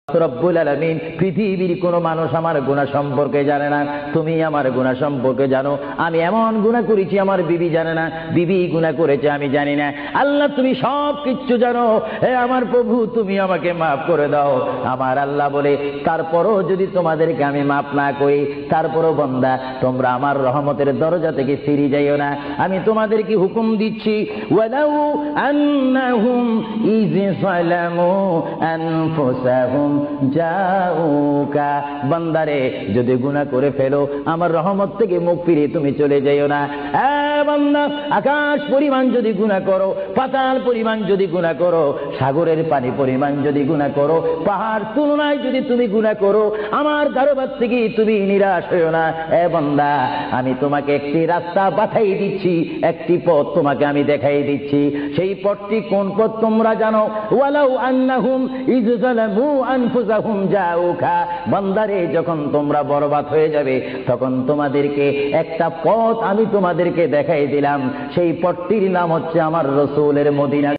রব্বুল আলামিন পৃথিবীর কোনো মানুষ আমার গুনাহ সম্পর্কে জানে না, তুমি আমার গুনাহ সম্পর্কে জানো। আমি এমন গুনাহ করেছি আমার বিবি জানে না, বিবি গুনাহ করেছে আমি জানি না। আল্লাহ তুমি সব কিছু জানো, হে আমার প্রভু তুমি আমাকে মাফ করে দাও। আমার আল্লাহ বলে তারপরও যদি তোমাদেরকে আমি মাফ না করি, তারপরও বান্দা তোমরা আমার রহমতের দরজা থেকে ফিরে যাইও না। আমি তোমাদেরকে হুকুম দিচ্ছি, ওয়ালাউ আন্নাহুম ইয যালামু আনফুসাহুম জাউকা, বান্দারে যদি গুনাহ করে ফেলো আমার রহমত থেকে মুখ ফিরিয়ে তুমি চলে যাইও না। বান্দা আকাশ পরিমাণ যদি গুনাহ করো, পাতাল পরিমাণ যদি গুনাহ করো, সাগরের পানি পরিমাণ যদি গুনাহ করো, পাহাড় তুলনায় যদি তুমি গুনাহ করো, আমার দরবার থেকে তুমি নিরাশ হইও না। বান্দা আমি তোমাকে একটি রাস্তা বাতাই দিচ্ছি, একটি পথ তোমাকে আমি দেখাই দিচ্ছি। সেই পথটি কোন পথ তোমরা জানো? ওয়ালাউ আন্নাহুম ইয যালামু আনফুসাহুম জাউকা, বান্দারে যখন তোমরা বরবাদ হয়ে যাবে তখন তোমাদেরকে একটা পথ আমি তোমাদেরকে দেখাই দিলাম, সেই পথটির নাম হচ্ছে আমার রাসূলের মদিনা।